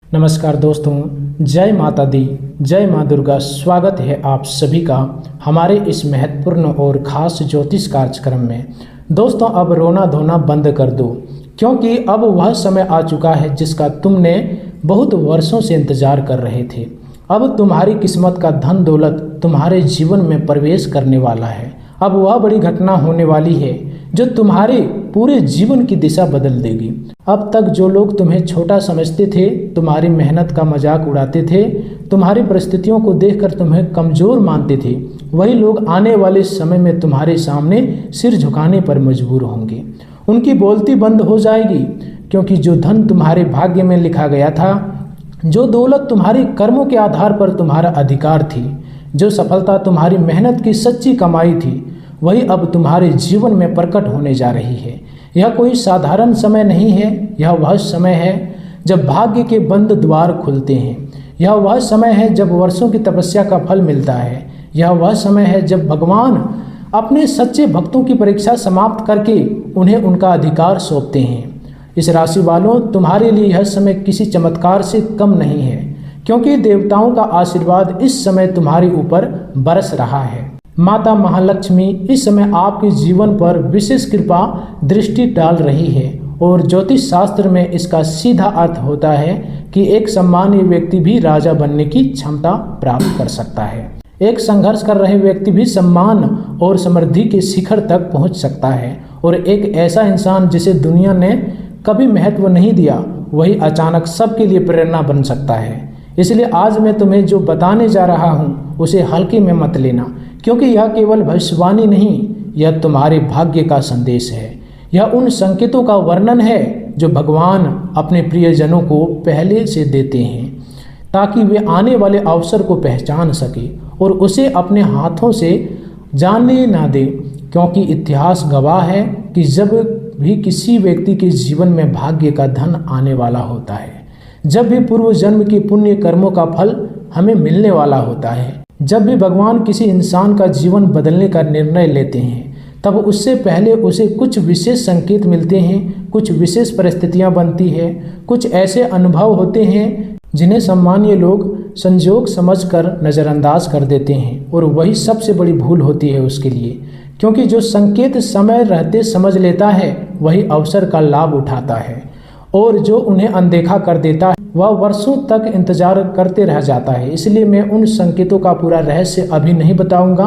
नमस्कार दोस्तों, जय माता दी, जय माँ दुर्गा। स्वागत है आप सभी का हमारे इस महत्वपूर्ण और ख़ास ज्योतिष कार्यक्रम में। दोस्तों, अब रोना धोना बंद कर दो, क्योंकि अब वह समय आ चुका है जिसका तुमने बहुत वर्षों से इंतजार कर रहे थे। अब तुम्हारी किस्मत का धन दौलत तुम्हारे जीवन में प्रवेश करने वाला है। अब वह बड़ी घटना होने वाली है जो तुम्हारे पूरे जीवन की दिशा बदल देगी। अब तक जो लोग तुम्हें छोटा समझते थे, तुम्हारी मेहनत का मजाक उड़ाते थे, तुम्हारी परिस्थितियों को देखकर तुम्हें कमज़ोर मानते थे, वही लोग आने वाले समय में तुम्हारे सामने सिर झुकाने पर मजबूर होंगे। उनकी बोलती बंद हो जाएगी, क्योंकि जो धन तुम्हारे भाग्य में लिखा गया था, जो दौलत तुम्हारे कर्मों के आधार पर तुम्हारा अधिकार थी, जो सफलता तुम्हारी मेहनत की सच्ची कमाई थी, वही अब तुम्हारे जीवन में प्रकट होने जा रही है। यह कोई साधारण समय नहीं है, यह वह समय है जब भाग्य के बंद द्वार खुलते हैं। यह वह समय है जब वर्षों की तपस्या का फल मिलता है। यह वह समय है जब भगवान अपने सच्चे भक्तों की परीक्षा समाप्त करके उन्हें उनका अधिकार सौंपते हैं। इस राशि वालों, तुम्हारे लिए यह समय किसी चमत्कार से कम नहीं है, क्योंकि देवताओं का आशीर्वाद इस समय तुम्हारे ऊपर बरस रहा है। माता महालक्ष्मी इस समय आपके जीवन पर विशेष कृपा दृष्टि डाल रही है, और ज्योतिष शास्त्र में इसका सीधा अर्थ होता है कि एक सामान्य व्यक्ति भी राजा बनने की क्षमता प्राप्त कर सकता है। एक संघर्ष कर रहे व्यक्ति भी सम्मान और समृद्धि के शिखर तक पहुंच सकता है, और एक ऐसा इंसान जिसे दुनिया ने कभी महत्व नहीं दिया, वही अचानक सबके लिए प्रेरणा बन सकता है। इसलिए आज मैं तुम्हें जो बताने जा रहा हूँ उसे हल्के में मत लेना, क्योंकि यह केवल भविष्यवाणी नहीं, यह तुम्हारे भाग्य का संदेश है। यह उन संकेतों का वर्णन है जो भगवान अपने प्रियजनों को पहले से देते हैं, ताकि वे आने वाले अवसर को पहचान सके और उसे अपने हाथों से जानने ना दे। क्योंकि इतिहास गवाह है कि जब भी किसी व्यक्ति के जीवन में भाग्य का धन आने वाला होता है, जब भी पूर्व जन्म के पुण्य कर्मों का फल हमें मिलने वाला होता है, जब भी भगवान किसी इंसान का जीवन बदलने का निर्णय लेते हैं, तब उससे पहले उसे कुछ विशेष संकेत मिलते हैं, कुछ विशेष परिस्थितियां बनती है, कुछ ऐसे अनुभव होते हैं जिन्हें सामान्य लोग संजोग समझकर नज़रअंदाज कर देते हैं, और वही सबसे बड़ी भूल होती है उसके लिए। क्योंकि जो संकेत समय रहते समझ लेता है, वही अवसर का लाभ उठाता है, और जो उन्हें अनदेखा कर देता है वह वर्षों तक इंतजार करते रह जाता है। इसलिए मैं उन संकेतों का पूरा रहस्य अभी नहीं बताऊंगा,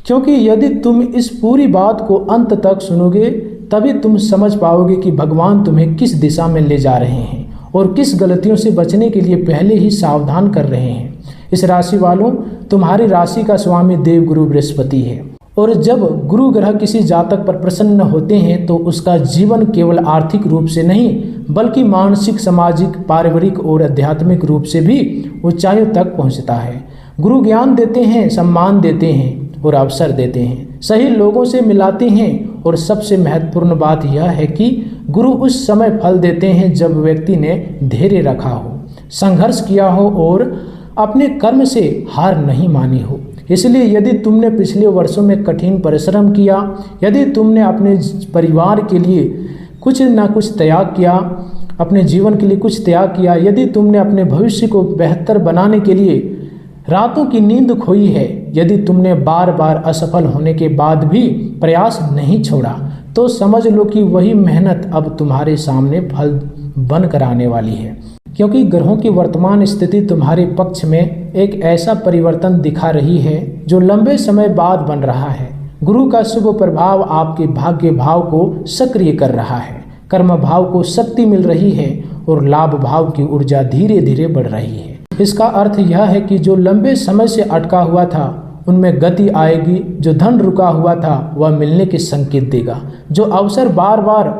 क्योंकि यदि तुम इस पूरी बात को अंत तक सुनोगे, तभी तुम समझ पाओगे कि भगवान तुम्हें किस दिशा में ले जा रहे हैं और किस गलतियों से बचने के लिए पहले ही सावधान कर रहे हैं। इस राशि वालों, तुम्हारी राशि का स्वामी देवगुरु बृहस्पति है, और जब गुरु ग्रह किसी जातक पर प्रसन्न होते हैं तो उसका जीवन केवल आर्थिक रूप से नहीं, बल्कि मानसिक, सामाजिक, पारिवारिक और आध्यात्मिक रूप से भी ऊंचाइयों तक पहुंचता है। गुरु ज्ञान देते हैं, सम्मान देते हैं और अवसर देते हैं, सही लोगों से मिलाते हैं, और सबसे महत्वपूर्ण बात यह है कि गुरु उस समय फल देते हैं जब व्यक्ति ने धैर्य रखा हो, संघर्ष किया हो और अपने कर्म से हार नहीं मानी हो। इसलिए यदि तुमने पिछले वर्षों में कठिन परिश्रम किया, यदि तुमने अपने परिवार के लिए कुछ ना कुछ त्याग किया, अपने जीवन के लिए कुछ त्याग किया, यदि तुमने अपने भविष्य को बेहतर बनाने के लिए रातों की नींद खोई है, यदि तुमने बार बार असफल होने के बाद भी प्रयास नहीं छोड़ा, तो समझ लो कि वही मेहनत अब तुम्हारे सामने फल बन कर आने वाली है। क्योंकि ग्रहों की वर्तमान स्थिति तुम्हारे पक्ष में एक ऐसा परिवर्तन दिखा रही है जो लंबे समय बाद बन रहा है। गुरु का शुभ प्रभाव आपके भाग्य भाव को सक्रिय कर रहा है, कर्म भाव को शक्ति मिल रही है, और लाभ भाव की ऊर्जा धीरे धीरे बढ़ रही है। इसका अर्थ यह है कि जो लंबे समय से अटका हुआ था उनमें गति आएगी, जो धन रुका हुआ था वह मिलने के संकेत देगा, जो अवसर बार बार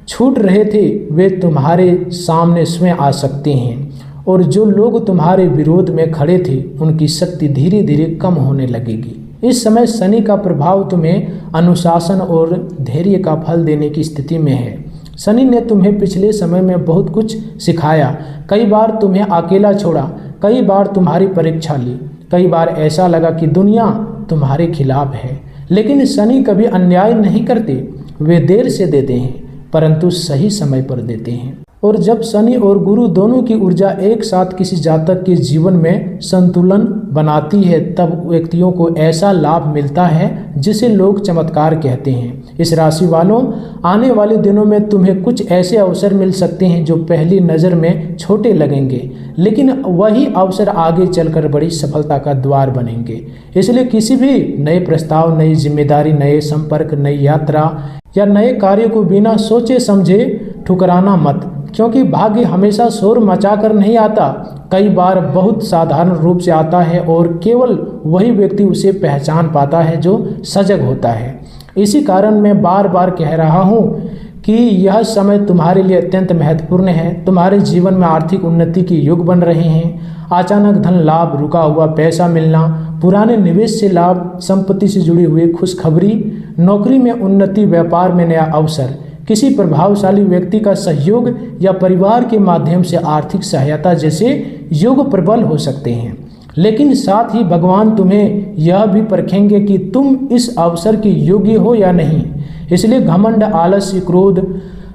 छूट रहे थे वे तुम्हारे सामने स्वयं आ सकते हैं, और जो लोग तुम्हारे विरोध में खड़े थे उनकी शक्ति धीरे धीरे कम होने लगेगी। इस समय शनि का प्रभाव तुम्हें अनुशासन और धैर्य का फल देने की स्थिति में है। शनि ने तुम्हें पिछले समय में बहुत कुछ सिखाया, कई बार तुम्हें अकेला छोड़ा, कई बार तुम्हारी परीक्षा ली, कई बार ऐसा लगा कि दुनिया तुम्हारे खिलाफ है। लेकिन शनि कभी अन्याय नहीं करते, वे देर से देते हैं परंतु सही समय पर देते हैं। और जब शनि और गुरु दोनों की ऊर्जा एक साथ किसी जातक के जीवन में संतुलन बनाती है तब व्यक्तियों को ऐसा लाभ मिलता है जिसे लोग चमत्कार कहते हैं। इस राशि वालों, आने वाले दिनों में तुम्हें कुछ ऐसे अवसर मिल सकते हैं जो पहली नज़र में छोटे लगेंगे, लेकिन वही अवसर आगे चलकर बड़ी सफलता का द्वार बनेंगे। इसलिए किसी भी नए प्रस्ताव, नई जिम्मेदारी, नए संपर्क, नई यात्रा या नए कार्य को बिना सोचे समझे ठुकराना मत, क्योंकि भाग्य हमेशा शोर मचाकर नहीं आता, कई बार बहुत साधारण रूप से आता है और केवल वही व्यक्ति उसे पहचान पाता है जो सजग होता है। इसी कारण मैं बार बार कह रहा हूँ कि यह समय तुम्हारे लिए अत्यंत महत्वपूर्ण है। तुम्हारे जीवन में आर्थिक उन्नति के युग बन रहे हैं। अचानक धन लाभ, रुका हुआ पैसा मिलना, पुराने निवेश से लाभ, संपत्ति से जुड़ी हुई खुशखबरी, नौकरी में उन्नति, व्यापार में नया अवसर, किसी प्रभावशाली व्यक्ति का सहयोग या परिवार के माध्यम से आर्थिक सहायता जैसे योग प्रबल हो सकते हैं। लेकिन साथ ही भगवान तुम्हें यह भी परखेंगे कि तुम इस अवसर के योग्य हो या नहीं। इसलिए घमंड, आलस्य, क्रोध,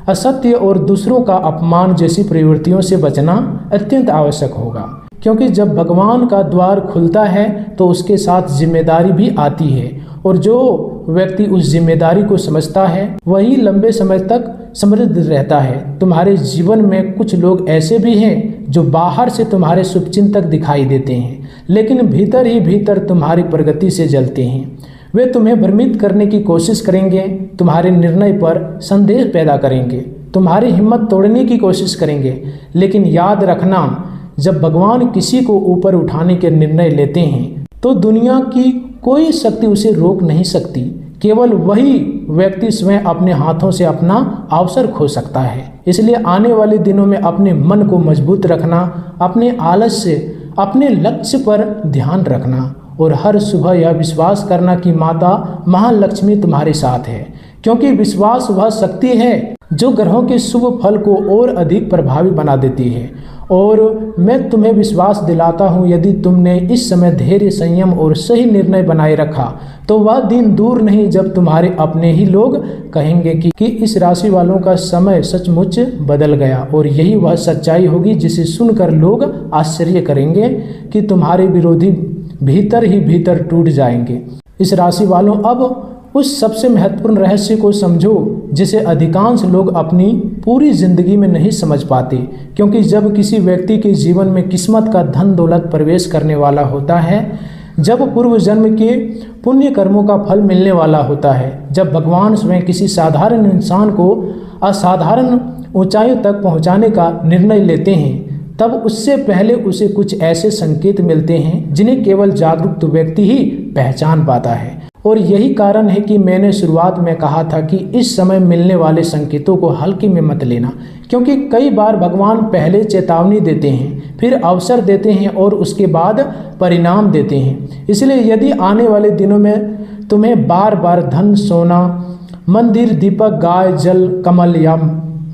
असत्य और दूसरों का अपमान जैसी प्रवृत्तियों से बचना अत्यंत आवश्यक होगा, क्योंकि जब भगवान का द्वार खुलता है तो उसके साथ जिम्मेदारी भी आती है, और जो व्यक्ति उस जिम्मेदारी को समझता है वही लंबे समय तक समृद्ध रहता है। तुम्हारे जीवन में कुछ लोग ऐसे भी हैं जो बाहर से तुम्हारे शुभचिंतक दिखाई देते हैं, लेकिन भीतर ही भीतर तुम्हारी प्रगति से जलते हैं। वे तुम्हें भ्रमित करने की कोशिश करेंगे, तुम्हारे निर्णय पर संदेह पैदा करेंगे, तुम्हारी हिम्मत तोड़ने की कोशिश करेंगे। लेकिन याद रखना, जब भगवान किसी को ऊपर उठाने के निर्णय लेते हैं तो दुनिया की कोई शक्ति उसे रोक नहीं सकती। केवल वही व्यक्ति स्वयं अपने हाथों से अपना अवसर खो सकता है। इसलिए आने वाले दिनों में अपने मन को मजबूत रखना, अपने आलस्य से अपने लक्ष्य पर ध्यान रखना और हर सुबह यह विश्वास करना कि माता महालक्ष्मी तुम्हारे साथ है, क्योंकि विश्वास वह शक्ति है जो ग्रहों के शुभ फल को और अधिक प्रभावी बना देती है। और मैं तुम्हें विश्वास दिलाता हूँ, यदि तुमने इस समय धैर्य, संयम और सही निर्णय बनाए रखा तो वह दिन दूर नहीं जब तुम्हारे अपने ही लोग कहेंगे कि इस राशि वालों का समय सचमुच बदल गया। और यही वह सच्चाई होगी जिसे सुनकर लोग आश्चर्य करेंगे कि तुम्हारे विरोधी भीतर ही भीतर टूट जाएंगे। इस राशि वालों, अब उस सबसे महत्वपूर्ण रहस्य को समझो जिसे अधिकांश लोग अपनी पूरी जिंदगी में नहीं समझ पाते, क्योंकि जब किसी व्यक्ति के जीवन में किस्मत का धन दौलत प्रवेश करने वाला होता है, जब पूर्व जन्म के पुण्य कर्मों का फल मिलने वाला होता है, जब भगवान स्वयं किसी साधारण इंसान को असाधारण ऊंचाइयों तक पहुंचाने का निर्णय लेते हैं, तब उससे पहले उसे कुछ ऐसे संकेत मिलते हैं जिन्हें केवल जागरूक व्यक्ति ही पहचान पाता है। और यही कारण है कि मैंने शुरुआत में कहा था कि इस समय मिलने वाले संकेतों को हल्के में मत लेना, क्योंकि कई बार भगवान पहले चेतावनी देते हैं, फिर अवसर देते हैं और उसके बाद परिणाम देते हैं। इसलिए यदि आने वाले दिनों में तुम्हें बार बार धन, सोना, मंदिर, दीपक, गाय, जल, कमल या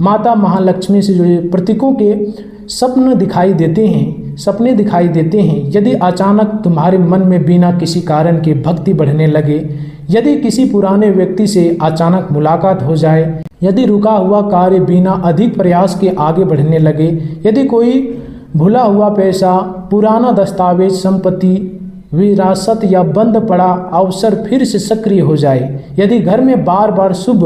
माता महालक्ष्मी से जुड़े प्रतीकों के सपने दिखाई देते हैं, यदि अचानक तुम्हारे मन में बिना किसी कारण के भक्ति बढ़ने लगे, यदि किसी पुराने व्यक्ति से अचानक मुलाकात हो जाए, यदि रुका हुआ कार्य बिना अधिक प्रयास के आगे बढ़ने लगे, यदि कोई भूला हुआ पैसा, पुराना दस्तावेज, संपत्ति, विरासत या बंद पड़ा अवसर फिर से सक्रिय हो जाए, यदि घर में बार बार शुभ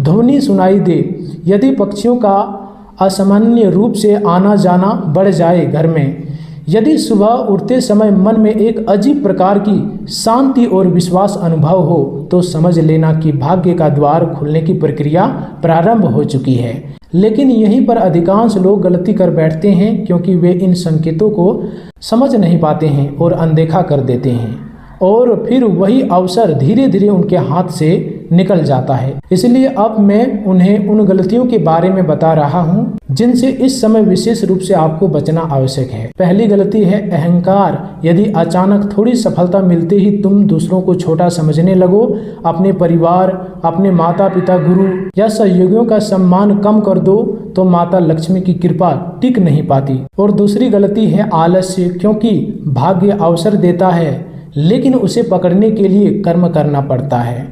ध्वनि सुनाई दे, यदि पक्षियों का असामान्य रूप से आना जाना बढ़ जाए घर में, यदि सुबह उठते समय मन में एक अजीब प्रकार की शांति और विश्वास अनुभव हो, तो समझ लेना कि भाग्य का द्वार खुलने की प्रक्रिया प्रारंभ हो चुकी है। लेकिन यहीं पर अधिकांश लोग गलती कर बैठते हैं, क्योंकि वे इन संकेतों को समझ नहीं पाते हैं और अनदेखा कर देते हैं, और फिर वही अवसर धीरे धीरे उनके हाथ से निकल जाता है। इसलिए अब मैं उन्हें उन गलतियों के बारे में बता रहा हूं जिनसे इस समय विशेष रूप से आपको बचना आवश्यक है। पहली गलती है अहंकार। यदि अचानक थोड़ी सफलता मिलते ही तुम दूसरों को छोटा समझने लगो, अपने परिवार, अपने माता पिता, गुरु या सहयोगियों का सम्मान कम कर दो, तो माता लक्ष्मी की कृपा टिक नहीं पाती। और दूसरी गलती है आलस्य, क्योंकि भाग्य अवसर देता है लेकिन उसे पकड़ने के लिए कर्म करना पड़ता है।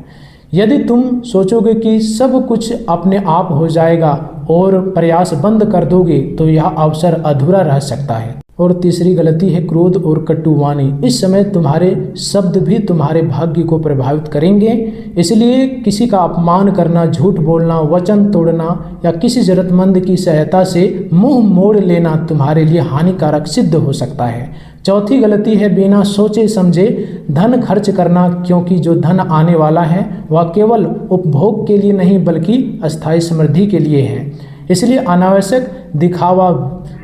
यदि तुम सोचोगे कि सब कुछ अपने आप हो जाएगा और प्रयास बंद कर दोगे तो यह अवसर अधूरा रह सकता है। और तीसरी गलती है क्रोध और कटु वाणी। इस समय तुम्हारे शब्द भी तुम्हारे भाग्य को प्रभावित करेंगे, इसलिए किसी का अपमान करना, झूठ बोलना, वचन तोड़ना या किसी जरूरतमंद की सहायता से मुंह मोड़ लेना तुम्हारे लिए हानिकारक सिद्ध हो सकता है। चौथी गलती है बिना सोचे समझे धन खर्च करना, क्योंकि जो धन आने वाला है वह केवल उपभोग के लिए नहीं बल्कि अस्थायी समृद्धि के लिए है। इसलिए अनावश्यक दिखावा,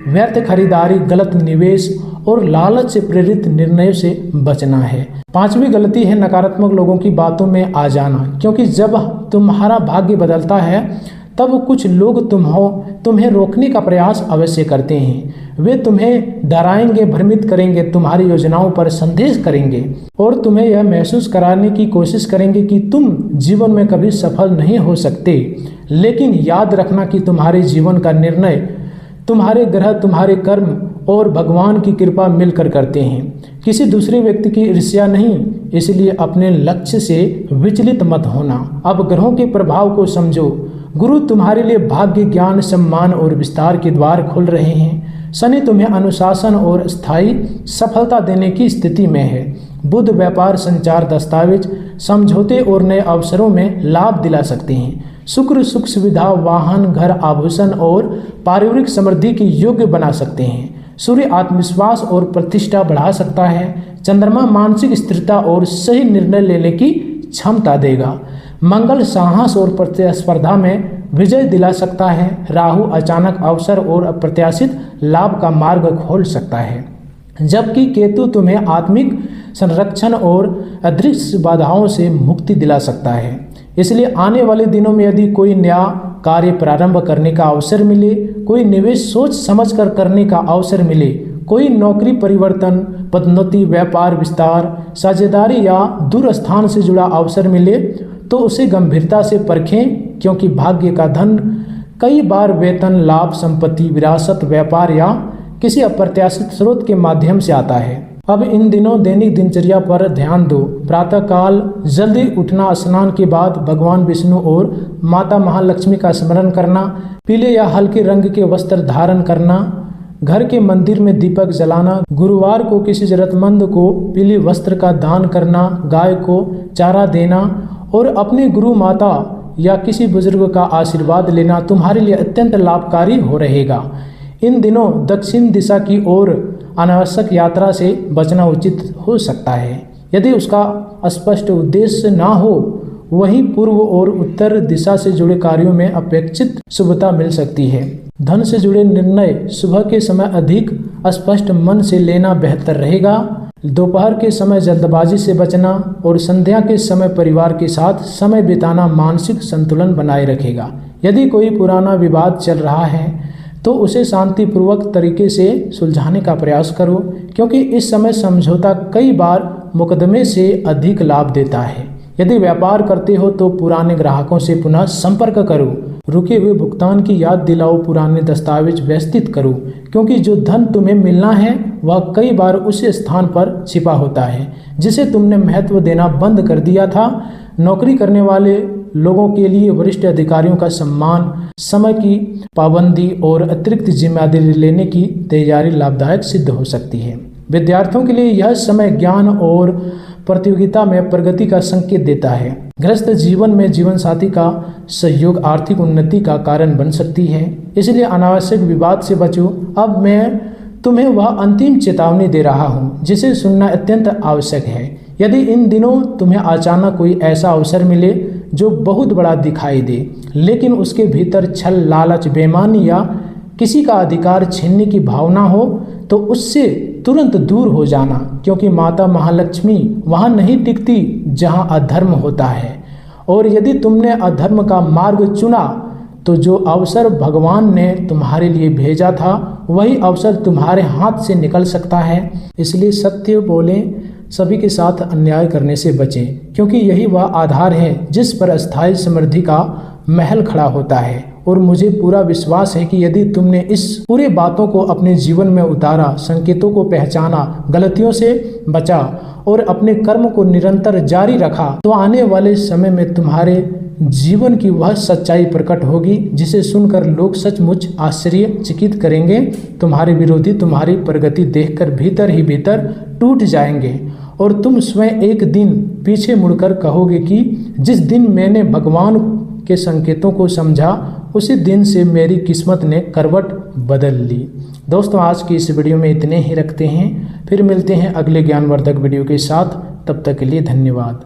व्यर्थ खरीदारी, गलत निवेश और लालच से प्रेरित निर्णयों से बचना है। पांचवी गलती है नकारात्मक लोगों की बातों में आ जाना, क्योंकि जब तुम्हारा भाग्य बदलता है तब कुछ लोग तुम्हें रोकने का प्रयास अवश्य करते हैं। वे तुम्हें डराएंगे, भ्रमित करेंगे, तुम्हारी योजनाओं पर संदेह करेंगे और तुम्हें यह महसूस कराने की कोशिश करेंगे कि तुम जीवन में कभी सफल नहीं हो सकते। लेकिन याद रखना कि तुम्हारे जीवन का निर्णय तुम्हारे ग्रह, तुम्हारे कर्म और भगवान की कृपा मिलकर करते हैं, किसी दूसरे व्यक्ति की ईर्ष्या नहीं। इसलिए अपने लक्ष्य से विचलित मत होना। अब ग्रहों के प्रभाव को समझो। गुरु तुम्हारे लिए भाग्य, ज्ञान, सम्मान और विस्तार के द्वार खोल रहे हैं। शनि तुम्हें अनुशासन और स्थायी सफलता देने की स्थिति में है। बुध व्यापार, संचार, दस्तावेज, समझौते और नए अवसरों में लाभ दिला सकते हैं। शुक्र सुख सुविधा, वाहन, घर, आभूषण और पारिवारिक समृद्धि के योग्य बना सकते हैं। सूर्य आत्मविश्वास और प्रतिष्ठा बढ़ा सकता है। चंद्रमा मानसिक स्थिरता और सही निर्णय लेने की क्षमता देगा। मंगल साहस और प्रतिस्पर्धा में विजय दिला सकता है। राहु अचानक अवसर और अप्रत्याशित लाभ का मार्ग खोल सकता है, जबकि केतु तुम्हें आत्मिक संरक्षण और अदृश्य बाधाओं से मुक्ति दिला सकता है। इसलिए आने वाले दिनों में यदि कोई नया कार्य प्रारंभ करने का अवसर मिले, कोई निवेश सोच समझकर करने का अवसर मिले, कोई नौकरी परिवर्तन, पदोन्नति, व्यापार विस्तार, साझेदारी या दूर स्थान से जुड़ा अवसर मिले तो उसे गंभीरता से परखें, क्योंकि भाग्य का धन कई बार वेतन, लाभ, संपत्ति, विरासत, व्यापार या किसी अप्रत्याशित स्रोत के माध्यम से आता है। अब इन दिनों दैनिक दिनचर्या पर ध्यान दो। प्रातःकाल जल्दी उठना, स्नान के बाद भगवान विष्णु और माता महालक्ष्मी का स्मरण करना, पीले या हल्के रंग के वस्त्र धारण करना, घर के मंदिर में दीपक जलाना, गुरुवार को किसी जरूरतमंद को पीले वस्त्र का दान करना, गाय को चारा देना और अपने गुरु माता या किसी बुजुर्ग का आशीर्वाद लेना तुम्हारे लिए अत्यंत लाभकारी हो रहेगा। इन दिनों दक्षिण दिशा की ओर अनावश्यक यात्रा से बचना उचित हो सकता है। यदि उसका स्पष्ट उद्देश्य ना हो, वहीं पूर्व और उत्तर दिशा से जुड़े कार्यों में अपेक्षित शुभता मिल सकती है। धन से जुड़े निर्णय सुबह के समय अधिक स्पष्ट मन से लेना बेहतर रहेगा। दोपहर के समय जल्दबाजी से बचना और संध्या के समय परिवार के साथ समय बिताना मानसिक संतुलन बनाए रखेगा। यदि कोई पुराना विवाद चल रहा है तो उसे शांतिपूर्वक तरीके से सुलझाने का प्रयास करो, क्योंकि इस समय समझौता कई बार मुकदमे से अधिक लाभ देता है। यदि व्यापार करते हो तो पुराने ग्राहकों से पुनः संपर्क करो। रुके हुए भुगतान की याद दिलाओ, पुराने दस्तावेज व्यवस्थित करो, क्योंकि जो धन तुम्हें मिलना है वह कई बार उस स्थान पर छिपा होता है जिसे तुमने महत्व देना बंद कर दिया था। नौकरी करने वाले लोगों के लिए वरिष्ठ अधिकारियों का सम्मान, समय की पाबंदी और अतिरिक्त जिम्मेदारी लेने की तैयारी लाभदायक सिद्ध हो सकती है। विद्यार्थियों के लिए यह समय ज्ञान और प्रतियोगिता में प्रगति का संकेत देता है। गृहस्थ जीवन में जीवन साथी का सहयोग आर्थिक उन्नति का कारण बन सकती है, इसलिए अनावश्यक विवाद से बचो। अब मैं तुम्हें वह अंतिम चेतावनी दे रहा हूँ जिसे सुनना अत्यंत आवश्यक है। यदि इन दिनों तुम्हें अचानक कोई ऐसा अवसर मिले जो बहुत बड़ा दिखाई दे, लेकिन उसके भीतर छल, लालच, बेईमानी या किसी का अधिकार छीनने की भावना हो, तो उससे तुरंत दूर हो जाना, क्योंकि माता महालक्ष्मी वहाँ नहीं टिकती जहाँ अधर्म होता है। और यदि तुमने अधर्म का मार्ग चुना तो जो अवसर भगवान ने तुम्हारे लिए भेजा था वही अवसर तुम्हारे हाथ से निकल सकता है। इसलिए सत्य बोलें, सभी के साथ अन्याय करने से बचें, क्योंकि यही वह आधार है जिस पर अस्थायी समृद्धि का महल खड़ा होता है। और मुझे पूरा विश्वास है कि यदि तुमने इस पूरे बातों को अपने जीवन में उतारा, संकेतों को पहचाना, गलतियों से बचा और अपने कर्म को निरंतर जारी रखा, तो आने वाले समय में तुम्हारे जीवन की वह सच्चाई प्रकट होगी जिसे सुनकर लोग सचमुच आश्चर्यचकित करेंगे। तुम्हारे विरोधी तुम्हारी प्रगति देखकर भीतर ही भीतर टूट जाएंगे और तुम स्वयं एक दिन पीछे मुड़कर कहोगे कि जिस दिन मैंने भगवान के संकेतों को समझा उसी दिन से मेरी किस्मत ने करवट बदल ली। दोस्तों, आज की इस वीडियो में इतने ही रखते हैं, फिर मिलते हैं अगले ज्ञानवर्धक वीडियो के साथ। तब तक के लिए धन्यवाद।